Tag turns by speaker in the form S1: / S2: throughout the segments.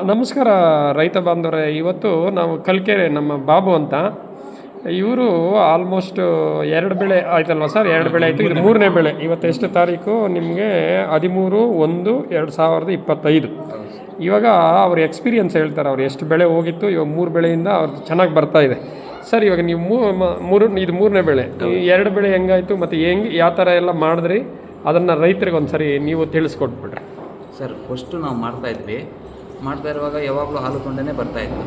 S1: ನಮಸ್ಕಾರ ರೈತ ಬಾಂಧವರೇ. ಇವತ್ತು ನಾವು ಕಲ್ಕೆರೆ ನಮ್ಮ ಬಾಬು ಅಂತ ಇವರು ಆಲ್ಮೋಸ್ಟ್ 2 ಬೆಳೆ ಆಯ್ತಲ್ವ ಸರ್? 2 ಬೆಳೆ ಆಯಿತು, ಇದು 3ನೇ ಬೆಳೆ. ಇವತ್ತು ಎಷ್ಟು ತಾರೀಕು ನಿಮಗೆ? 13/1/2025. ಇವಾಗ ಅವ್ರ ಎಕ್ಸ್ಪೀರಿಯನ್ಸ್ ಹೇಳ್ತಾರೆ, ಅವ್ರು ಎಷ್ಟು ಬೆಳೆ ಹೋಗಿತ್ತು, ಇವಾಗ 3 ಬೆಳೆಯಿಂದ ಅವ್ರದ್ದು ಚೆನ್ನಾಗಿ ಬರ್ತಾ ಇದೆ. ಸರ್ ಇವಾಗ ನೀವು ಇದು 3ನೇ ಬೆಳೆ, ಈ 2 ಬೆಳೆ ಹೆಂಗಾಯಿತು ಮತ್ತು ಯಾವ ಥರ ಎಲ್ಲ ಮಾಡಿದ್ರಿ ಅದನ್ನು ರೈತರಿಗೆ ಒಂದು ಸರಿ ನೀವು ತಿಳಿಸ್ಕೊಟ್ಬಿಟ್ರಿ.
S2: ಸರ್ ಫಸ್ಟು ನಾವು ಮಾಡ್ತಾ ಇರುವಾಗ ಯಾವಾಗಲೂ ಹಾಲು ತೊಂಡೇ ಬರ್ತಾಯಿತ್ತು.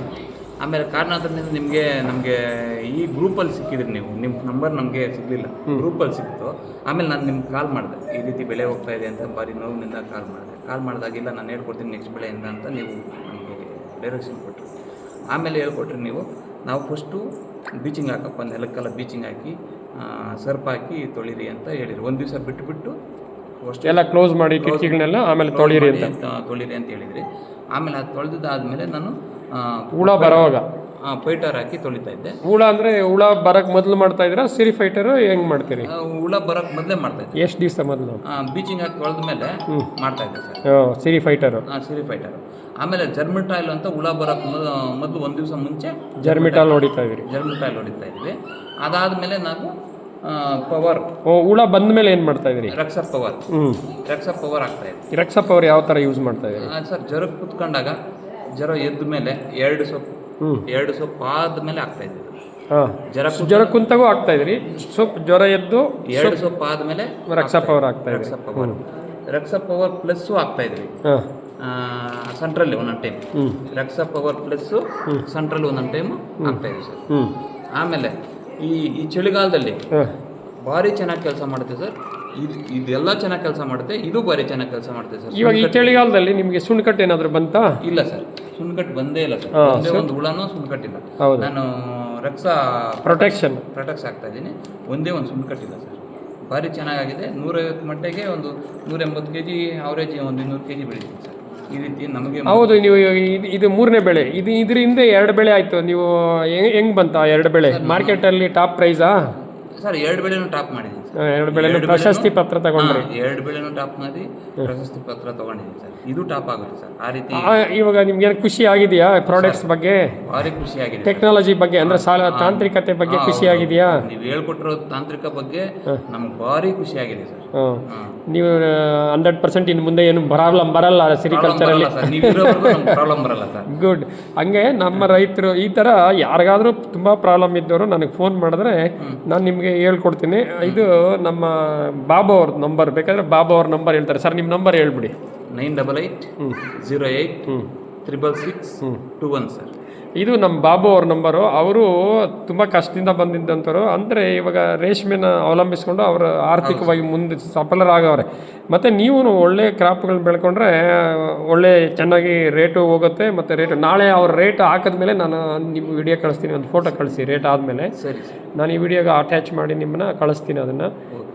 S2: ಆಮೇಲೆ ಕಾರಣಾಂತರದಿಂದ ನಮಗೆ ಈ ಗ್ರೂಪಲ್ಲಿ ಸಿಕ್ಕಿದ್ರಿ ನೀವು, ನಿಮ್ಮ ನಂಬರ್ ನಮಗೆ ಸಿಗಲಿಲ್ಲ, ಗ್ರೂಪಲ್ಲಿ ಸಿಕ್ತು. ಆಮೇಲೆ ನಾನು ನಿಮ್ಗೆ ಕಾಲ್ ಮಾಡಿದೆ, ಈ ರೀತಿ ಬೆಳೆ ಹೋಗ್ತಾ ಇದೆ ಅಂತ ಭಾರಿ ನೋವಿನಿಂದ ಕಾಲ್ ಮಾಡಿದಾಗಿಲ್ಲ ನಾನು ಹೇಳ್ಕೊಡ್ತೀನಿ ನೆಕ್ಸ್ಟ್ ಬೆಳೆಯಿಂದ ಅಂತ ನೀವು ನಮಗೆ ಡೈರೆಕ್ಷನ್ ಕೊಟ್ಟರು. ಆಮೇಲೆ ಹೇಳ್ಕೊಟ್ರಿ ನೀವು, ನಾವು ಫಸ್ಟು ಬೀಚಿಂಗ್ ಹಾಕಪ್ಪ, ನೆಲಕ್ಕೆಲ್ಲ ಬೀಚಿಂಗ್ ಹಾಕಿ ಸರ್ಪ್ ಹಾಕಿ ತೊಳಿರಿ ಅಂತ ಹೇಳಿರಿ. ಒಂದು ದಿವಸ ಬಿಟ್ಟು
S1: ಅಷ್ಟು ಎಲ್ಲ ಕ್ಲೋಸ್ ಮಾಡಿ ಕಿಟಕಿಗಳನ್ನೆಲ್ಲ ಆಮೇಲೆ ತೊಳಿರಿ ಅಂತ
S2: ಹೇಳಿದ್ರಿ. ಆಮೇಲೆ ಅದು ತೊಳೆದಾದ್ಮೇಲೆ ನಾನು
S1: ಹುಳ ಬರೋವಾಗ
S2: ಫೈಟರ್ ಹಾಕಿ ತೊಳಿತಾ ಇದ್ದೆ.
S1: ಹುಳ ಅಂದರೆ ಹುಳ ಬರೋಕ್ಕೆ ಮೊದಲು ಮಾಡ್ತಾ ಇದ್ದೀರಾ? ಸಿರಿ ಫೈಟರು ಹೆಂಗೆ ಮಾಡ್ತೀರಿ?
S2: ಹುಳ ಬರೋಕ್ಕೆ ಮೊದಲೇ ಮಾಡ್ತಾ ಇದ್ದೆ.
S1: ಎಷ್ಟು ದಿವಸ ಮೊದಲು?
S2: ಬೀಚಿಂಗ್ ಹಾಕಿ ತೊಳೆದ ಮೇಲೆ ಮಾಡ್ತಾ ಇದ್ದೆ ಸರ್.
S1: ಸಿರಿ ಫೈಟರು.
S2: ಆಮೇಲೆ ಜರ್ಮಿಟಾಯಿಲ್ ಅಂತ ಹುಳ ಬರೋಕ್ಕೆ ಮೊದಲು ಒಂದು ದಿವಸ ಮುಂಚೆ
S1: ಜರ್ಮಿಟಾಲ್ ಹೊಡಿತಾ
S2: ಇದ್ವಿ. ಅದಾದಮೇಲೆ ನಾವು ಪವರ್
S1: ಹುಳ ಬಂದ ಮೇಲೆ ಏನು ಮಾಡ್ತಾ ಇದ್ರಿ?
S2: ರಕ್ಸ ಪವರ್ ಆಗ್ತಾ ಇದೆ.
S1: ರಕ್ಸ ಪವರ್ ಯಾವ ಥರ ಯೂಸ್ ಮಾಡ್ತಾ ಇದ್ದೀರಿ
S2: ಸರ್? ಜ್ವರಕ್ಕೆ ಕುತ್ಕೊಂಡಾಗ, ಜ್ವರ ಎದ್ದ ಮೇಲೆ 2 ಸೊಪ್ಪು ಆದಮೇಲೆ ಆಗ್ತಾ ಇದ್ದೀವಿ.
S1: ಜ್ವರ ಕುಂತಾಗೂ ಆಗ್ತಾ ಇದ್ರಿ? ಜ್ವರ ಎದ್ದು
S2: 2 ಸೊಪ್ಪು ಆದಮೇಲೆ
S1: ರಕ್ಸ ಪವರ್ ಆಗ್ತಾ ಇದೆ.
S2: ರಕ್ಸ ಪವರ್ ಪ್ಲಸ್ಸು ಆಗ್ತಾ ಇದ್ವಿ ಸೆಂಟ್ರಲ್ಲಿ ಒಂದೊಂದು ಟೈಮ್. ರಕ್ಸ ಪವರ್ ಪ್ಲಸ್ಸು ಸೆಂಟ್ರಲ್ಲಿ ಒಂದೊಂದು ಟೈಮು ಆಗ್ತಾ ಇದೆ ಸರ್. ಆಮೇಲೆ ಈ ಚಳಿಗಾಲದಲ್ಲಿ ಭಾರಿ ಚೆನ್ನಾಗಿ ಕೆಲಸ ಮಾಡುತ್ತೆ ಸರ್. ಇದೆಲ್ಲ ಚೆನ್ನಾಗಿ ಕೆಲಸ ಮಾಡುತ್ತೆ, ಇದು ಭಾರಿ ಚೆನ್ನಾಗಿ ಕೆಲಸ ಮಾಡುತ್ತೆ ಸರ್.
S1: ಇವಾಗ ಈ ಚಳಿಗಾಲದಲ್ಲಿ ನಿಮಗೆ ಸುಣ್ಕಟ್ಟು ಏನಾದರೂ ಬಂತಾ?
S2: ಇಲ್ಲ ಸರ್, ಸುಣ್ಕಟ್ಟು ಬಂದೇ ಇಲ್ಲ ಸರ್. ಒಂದು ಹುಳನೂ ಸುಣ್ಕಟ್ಟಿಲ್ಲ. ನಾನು ರಕ್ಸ ಪ್ರೊಟೆಕ್ಟ್ ಆಗ್ತಾ ಇದ್ದೀನಿ, ಒಂದೇ ಒಂದು ಸುಣ್ಕಟ್ಟಿಲ್ಲ ಸರ್. ಭಾರಿ ಚೆನ್ನಾಗಿದೆ. 150 ಮಟ್ಟಿಗೆ ಒಂದು 180 kg ಅವರೇಜ್, ಒಂದು 200 kg ಬೆಳೀತೀನಿ ಸರ್. ಈ ರೀತಿ ನಮಗೆ
S1: ಹೌದು. ನೀವು ಇದು 3ನೇ ಬೆಳೆ, ಇದ್ರ ಹಿಂದೆ 2 ಬೆಳೆ ಆಯಿತು. ನೀವು ಹೆಂಗೆ ಬಂತ 2 ಬೆಳೆ? ಮಾರ್ಕೆಟಲ್ಲಿ ಟಾಪ್ ಪ್ರೈಸಾ
S2: ಸರ್? 2 ಬೆಳೆನೂ ಟಾಪ್ ಮಾಡಿದ್ದೀನಿ ಸರ್.
S1: 2 ಬೆಳೆ ಪ್ರಶಸ್ತಿ ಪತ್ರ ತಗೊಂಡ್ರಿ?
S2: 2 ಬೆಳೆನೂ ಟಾಪ್ ಮಾಡಿ ಪ್ರಶಸ್ತಿ ಪತ್ರ ತಗೊಂಡಿದ್ದೀನಿ ಸರ್. ಇದು ಟಾಪ್ ಆಗುತ್ತೆ ಸರ್. ಆ ರೀತಿ
S1: ಇವಾಗ ನಿಮ್ಗೆ ಖುಷಿ ಆಗಿದೆಯಾ ಪ್ರಾಡಕ್ಟ್ಸ್ ಬಗ್ಗೆ?
S2: ಭಾರಿ ಖುಷಿ ಆಗಿದೆ.
S1: ಟೆಕ್ನಾಲಜಿ ಬಗ್ಗೆ ಅಂದರೆ ತಾಂತ್ರಿಕತೆ ಬಗ್ಗೆ ಖುಷಿ ಆಗಿದೆಯಾ?
S2: ನೀವು ಹೇಳ್ಕೊಟ್ಟಿರೋ ತಾಂತ್ರಿಕ ಬಗ್ಗೆ ನಮ್ಗೆ ಭಾರಿ ಖುಷಿ ಆಗಿದೆ ಸರ್.
S1: ನೀವು 100% ಇನ್ನು ಮುಂದೆ ಏನು ಪ್ರಾಬ್ಲಮ್ ಬರಲ್ಲ ಸಿರಿಕಲ್ಚರಲ್ಲಿ?
S2: ಪ್ರಾಬ್ಲಮ್ ಬರಲ್ಲ ಸರ್.
S1: ಗುಡ್. ಹಂಗೆ ನಮ್ಮ ರೈತರು ಈ ಥರ ಯಾರಿಗಾದರೂ ತುಂಬ ಪ್ರಾಬ್ಲಮ್ ಇದ್ದವರು ನನಗೆ ಫೋನ್ ಮಾಡಿದ್ರೆ ನಾನು ನಿಮಗೆ ಹೇಳ್ಕೊಡ್ತೀನಿ. ಇದು ನಮ್ಮ ಬಾಬು ಅವ್ರ ನಂಬರ್, ಬೇಕಾದರೆ ಬಾಬು ಅವ್ರ ನಂಬರ್ ಹೇಳ್ತಾರೆ. ಸರ್ ನಿಮ್ಮ ನಂಬರ್ ಹೇಳ್ಬಿಡಿ.
S2: 9880866621 ಸರ್.
S1: ಇದು ನಮ್ಮ ಬಾಬು ಅವ್ರ ನಂಬರು. ಅವರು ತುಂಬ ಕಷ್ಟದಿಂದ ಬಂದಿದ್ದಂಥವ್ರು. ಅಂದರೆ ಇವಾಗ ರೇಷ್ಮೆನ ಅವಲಂಬಿಸ್ಕೊಂಡು ಅವರು ಆರ್ಥಿಕವಾಗಿ ಮುಂದೆ ಸಫಲರಾಗವ್ರೆ. ಮತ್ತು ನೀವು ಒಳ್ಳೆ ಕ್ರಾಪ್ಗಳನ್ನ ಬೆಳ್ಕೊಂಡ್ರೆ ಒಳ್ಳೆ ಚೆನ್ನಾಗಿ ರೇಟು ಹೋಗುತ್ತೆ. ಮತ್ತು ರೇಟು ನಾಳೆ ಅವ್ರ ರೇಟ್ ಹಾಕಿದ್ಮೇಲೆ ನಾನು ನಿಮ್ಮ ವಿಡಿಯೋ ಕಳಿಸ್ತೀನಿ, ಒಂದು ಫೋಟೋ ಕಳಿಸಿ ರೇಟ್ ಆದಮೇಲೆ.
S2: ಸರಿ,
S1: ನಾನು ಈ ವಿಡಿಯೋಗೆ ಅಟ್ಯಾಚ್ ಮಾಡಿ ನಿಮ್ಮನ್ನ ಕಳಿಸ್ತೀನಿ ಅದನ್ನು.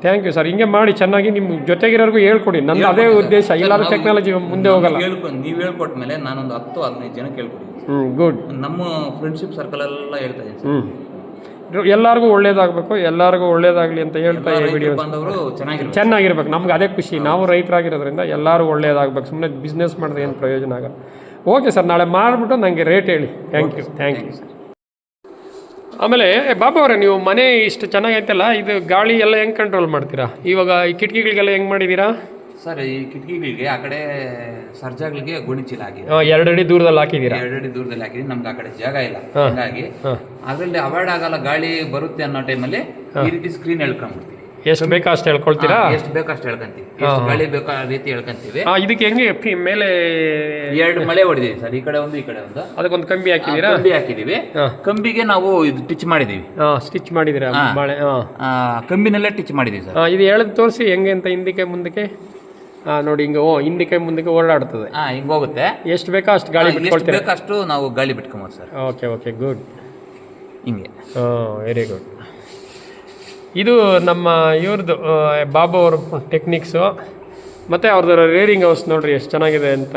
S1: Thank you sir. ಹಿಂಗೆ ಮಾಡಿ ಚೆನ್ನಾಗಿ ನಿಮ್ಮ ಜೊತೆಗಿರೋರ್ಗೂ ಹೇಳ್ಕೊಡಿ. ನನ್ನ ಅದೇ ಉದ್ದೇಶ. ಇಲ್ಲಾಂದ್ರೆ ಟೆಕ್ನಾಲಜಿ ಮುಂದೆ ಹೋಗಲ್ಲ.
S2: ನೀವು ಹೇಳ್ಕೊಟ್ಟ ಮೇಲೆ ನಾನೊಂದು 10-15 ಜನಕ್ಕೆ ಹೇಳ್ಕೊಡಿ.
S1: ಗುಡ್.
S2: ನಮ್ಮ ಫ್ರೆಂಡ್ಶಿಪ್ ಸರ್ಕಲ್ ಎಲ್ಲ ಹೇಳ್ತಾ ಇದ್ದೀನಿ.
S1: ಎಲ್ಲರಿಗೂ ಒಳ್ಳೇದಾಗಬೇಕು, ಎಲ್ಲರಿಗೂ ಒಳ್ಳೇದಾಗಲಿ ಅಂತ ಹೇಳ್ತಾ ಈ ವಿಡಿಯೋ ಚೆನ್ನಾಗಿರ್ಬೇಕು. ನಮ್ಗೆ ಅದೇ ಖುಷಿ. ನಾವು ರೈತರಾಗಿರೋದ್ರಿಂದ ಎಲ್ಲರೂ ಒಳ್ಳೇದಾಗಬೇಕು. ಸುಮ್ಮನೆ ಬಿಸ್ನೆಸ್ ಮಾಡಿದ್ರೆ ಏನು ಪ್ರಯೋಜನ ಆಗಲ್ಲ. ಓಕೆ ಸರ್, ನಾಳೆ ಮಾಡಿಬಿಟ್ಟು ನನಗೆ ರೇಟ್ ಹೇಳಿ. Thank you sir. ಆಮೇಲೆ ಬಾಬು ಅವರೇ, ನೀವು ಮನೆ ಇಷ್ಟು ಚೆನ್ನಾಗೈತಲ್ಲ, ಇದು ಗಾಳಿ ಎಲ್ಲ ಹೆಂಗೆ ಕಂಟ್ರೋಲ್ ಮಾಡ್ತೀರಾ? ಇವಾಗ ಈ ಕಿಟಕಿಗಳಿಗೆಲ್ಲ ಹೆಂಗೆ ಮಾಡಿದ್ದೀರಾ
S2: ಸರ್? ಈ ಕಿಟಕಿಗಳಿಗೆ ಆ ಕಡೆ ಸರ್ಜಾಗಳಿಗೆ ಗೋಣಿಚೀಲ ಹಾಕಿದೆ.
S1: 2 ಅಡಿ ದೂರದಲ್ಲಿ ಹಾಕಿದ್ದೀರಾ?
S2: 2 ಅಡಿ ದೂರದಲ್ಲಿ ಹಾಕಿದ್ದೀನಿ. ನಮ್ಗೆ ಆ ಕಡೆ ಜಾಗ ಇಲ್ಲ, ಹಾಗಾಗಿ ಅದರಲ್ಲಿ ಅವಾಯ್ಡ್ ಆಗಲ್ಲ, ಗಾಳಿ ಬರುತ್ತೆ ಅನ್ನೋ ಟೈಮಲ್ಲಿ ಈ ರೀತಿ ಸ್ಕ್ರೀನ್ ಹೇಳ್ಕೊಂಡ್ಬಿಡ್ತೀವಿ.
S1: ಎಷ್ಟು ಬೇಕಾ ಅಷ್ಟು ಹೇಳ್ಕೊಳ್ತೀರಾ?
S2: ಎಷ್ಟು ಬೇಕೋ ಅಷ್ಟು ಹೇಳ್ಕೊಂತೀವಿ. ಎಷ್ಟು ಗಾಳಿ ಬೇಕೋ ಆ ರೀತಿ ಹೇಳ್ಕೊಂತೀವಿ.
S1: ಇದಕ್ಕೆ ಹೆಂಗೆ ಮೇಲೆ
S2: 2 ಮಳೆ ಹೊಡೆದಿವಿ ಸರ್, ಈ ಕಡೆ ಒಂದು ಈ ಕಡೆ ಒಂದು.
S1: ಅದಕ್ಕೊಂದು ಕಂಬಿ ಹಾಕಿದ್ದೀರಾ?
S2: ಕಂಬಿ ಹಾಕಿದೀವಿ. ಕಂಬಿಗೆ ನಾವು ಇದು ಟಿಚ್ ಮಾಡಿದೀವಿ.
S1: ಸ್ಟಿಚ್ ಮಾಡಿದ್ದೀರಾ?
S2: ಕಂಬಿನಲ್ಲೇ ಟಿಚ್ ಮಾಡಿದೀವಿ ಸರ್.
S1: ಇದು ಎಳೆದು ತೋರಿಸಿ ಹೆಂಗೆ ಅಂತ. ಹಿಂದಕ್ಕೆ ಮುಂದಕ್ಕೆ ನೋಡಿ, ಹಿಂಗೆ ಹಿಂದಕ್ಕೆ ಮುಂದಕ್ಕೆ ಓಡಾಡ್ತದೆ.
S2: ಹಿಂಗೆ ಹೋಗುತ್ತೆ.
S1: ಎಷ್ಟು ಬೇಕೋ ಅಷ್ಟು ಗಾಳಿ ಬಿಟ್ಕೊಳ್ತೀರಾ?
S2: ಬೇಕಷ್ಟು ನಾವು ಗಾಳಿ ಬಿಟ್ಕೊಬೋದು ಸರ್.
S1: Okay good.
S2: ಹಿಂಗೆ
S1: ವೆರಿ ಗುಡ್. ಇದು ನಮ್ಮ ಇವ್ರದ್ದು ಬಾಬು ಅವ್ರ ಟೆಕ್ನಿಕ್ಸು. ಮತ್ತು ಅವ್ರದ್ದು ರೇರಿಂಗ್ ಹೌಸ್ ನೋಡ್ರಿ ಎಷ್ಟು ಚೆನ್ನಾಗಿದೆ ಅಂತ.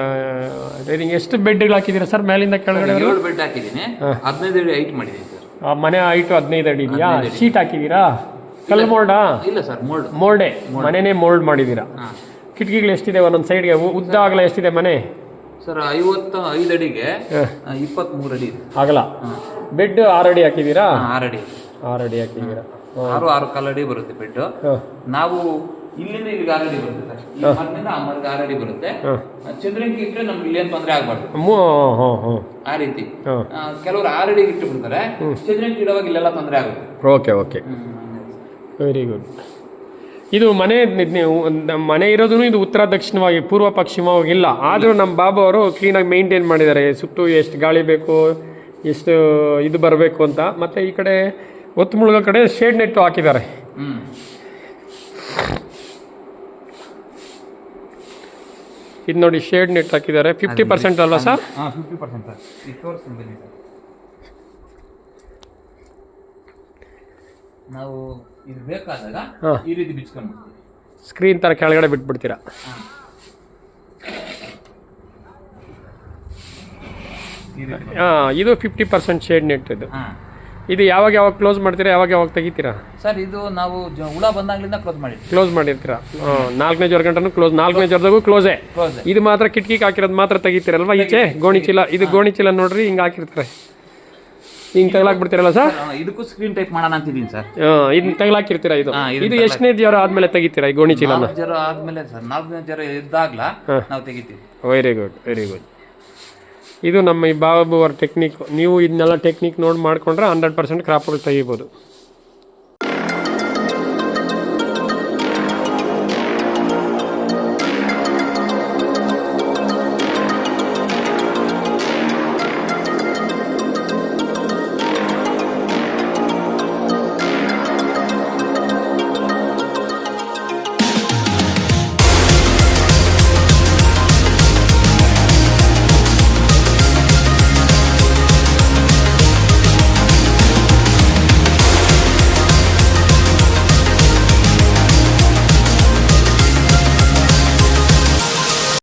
S1: ರೇರಿಂಗ್ ಎಷ್ಟು ಬೆಡ್ಗಳು ಹಾಕಿದ್ದೀರಾ ಸರ್? ಮೇಲಿಂದ ಕೆಳಗಡೆ
S2: 7 ಬೆಡ್ ಹಾಕಿದ್ದೀನಿ. 15 ಅಡಿ ಹೈಟ್ ಮಾಡಿದ್ದೀನಿ ಸರ್.
S1: ಮನೆ ಹೈಟು 15 ಅಡಿ ಇದೆಯಾ? ಶೀಟ್ ಹಾಕಿದ್ದೀರಾ? ಕಲ್ಲು ಮೋಲ್ಡಾ?
S2: ಇಲ್ಲ ಸರ್,
S1: ಮೋಲ್ಡೇ. ಮನೆಯೇ ಮೋಲ್ಡ್ ಮಾಡಿದ್ದೀರಾ? ಕಿಟಕಿಗಳು ಎಷ್ಟಿದೆ ಒಂದೊಂದು ಸೈಡ್ಗೆ? ಉದ್ದ ಆಗಲ ಎಷ್ಟಿದೆ ಮನೆ?
S2: ಸರ್ 55 ಅಡಿಗೆ 23 ಅಡಿ ಇದೆ.
S1: ಆಗಲ್ಲ. ಬೆಡ್ 6 ಅಡಿ ಹಾಕಿದ್ದೀರಾ?
S2: 6 ಅಡಿ.
S1: 6 ಅಡಿ ಹಾಕಿದ್ದೀರಾ?
S2: 6 ಕಾಲು ಅಡಿ ಬರುತ್ತೆ ಬೆಡ್. ನಾವು ಇಲ್ಲಿಂದ ಇಲ್ಲಿಗೆ 6 ಅಡಿ ಬರುತ್ತೆ ಸರ್. ಈ ಮರದಿಂದ ಆ ಮರಕ್ಕೆ 6 ಅಡಿ ಬರುತ್ತೆ. ಚಂದ್ರಂಗಿ ಇಟ್ಟರೆ ನಮ್ಗೆ ಇಲ್ಲೇನು ತೊಂದರೆ ಆಗಬಾರ್ದು. ಆ ರೀತಿ ಕೆಲವರು 6 ಅಡಿಗೆ ಇಟ್ಟು ಬಿಡ್ತಾರೆ. ಚಂದ್ರಂಗಿ ಇಡುವಾಗ ಇಲ್ಲೆಲ್ಲ ತೊಂದರೆ ಆಗುತ್ತೆ.
S1: Okay okay, very good. ಇದು ಮನೆ ಇರೋದು ಇದು ಉತ್ತರ ದಕ್ಷಿಣವಾಗಿ ಪೂರ್ವ ಪಶ್ಚಿಮವಾಗಿ ಇಲ್ಲ, ಆದರೂ ನಮ್ಮ ಬಾಬು ಅವರು ಕ್ಲೀನಾಗಿ ಮೇಂಟೈನ್ ಮಾಡಿದ್ದಾರೆ. ಸುತ್ತು ಎಷ್ಟು ಗಾಳಿ ಬೇಕು, ಎಷ್ಟು ಇದು ಬರಬೇಕು ಅಂತ. ಮತ್ತು ಈ ಕಡೆ ಒತ್ತು ಮುಳುಗೋ ಕಡೆ ಶೇಡ್ ನೆಟ್ಟು ಹಾಕಿದ್ದಾರೆ. ಇದು ನೋಡಿ ಶೇಡ್ ನೆಟ್ ಹಾಕಿದ್ದಾರೆ. 50% ಅಲ್ವಾ ಸರ್?
S2: 50% ಸರ್. ನಾವು ಇದು ಬೇಕಾದಾಗ ಈ ರೀತಿ ಬಿಚ್ಕೊಂಡು
S1: ಸ್ಕ್ರೀನ್ ಥರ ಕೆಳಗಡೆ ಬಿಟ್ಬಿಡ್ತೀರಾ? ಇದು 50% ಶೇಡ್ ನೆಟ್. ಇದು ಯಾವಾಗ ಕ್ಲೋಸ್ ಮಾಡ್ತೀರಾ, ಯಾವಾಗ ತೆಗಿತೀರಾ
S2: ಸರ್? ಇದು ನಾವು ಹುಳ ಬಂದಾಗ್ಲಿಂದ
S1: ಕ್ಲೋಸ್ ಮಾಡಿರ್ತೀರಾ? 4ನೇ ಜ್ವರ ಗಂಟನೂ ಕ್ಲೋಸ್, 4ನೇ ಜ್ವರದಾಗೂ ಕ್ಲೋಸೇ. ಇದು ಮಾತ್ರ ಕಿಟಕಿಗೆ ಹಾಕಿರೋದು ಮಾತ್ರ ತೆಗಿತೀರಲ್ವಾ? ಈಚೆ ಗೋಣಿ ಚೀಲ, ಇದು ಗೋಣಿ ಚೀಲ ನೋಡ್ರಿ, ಹಿಂಗೆ ಹಾಕಿರ್ತಾರೆ. ಹಿಂಗೆ ತಗಲಾಕ್ಬಿಡ್ತೀರಲ್ಲ ಸರ್?
S2: ಇದಕ್ಕೂ ಸ್ಕ್ರೀನ್ ಟೈಪ್ ಮಾಡೋಣ ಅಂತಿದ್ದೀನಿ ಸರ್.
S1: ಇದನ್ನ ತಗಲಾಕಿರ್ತೀರಾ? ಇದು ಎಷ್ಟನೇ ಜ್ವರ ಆದ್ಮೇಲೆ ತೆಗಿತೀರಾ ಈ ಗೋಣಿ ಚೀಲನ?
S2: ಜ್ವರ ಆದ್ಮೇಲೆ ಸರ್, 4ನೇ ಜ್ವರ ಇದ್ದಾಗ್ಲ ನಾವು ತೆಗಿತೀವಿ.
S1: Very good, very good. ಇದು ನಮ್ಮ ಈ ಬಾಬು ಅವ್ರ ಟೆಕ್ನಿಕ್. ನೀವು ಇದನ್ನೆಲ್ಲ ಟೆಕ್ನಿಕ್ ನೋಡಿ ಮಾಡ್ಕೊಂಡ್ರೆ 100% ಕ್ರಾಪ್ಗಳು ತೆಗಿಬೋದು.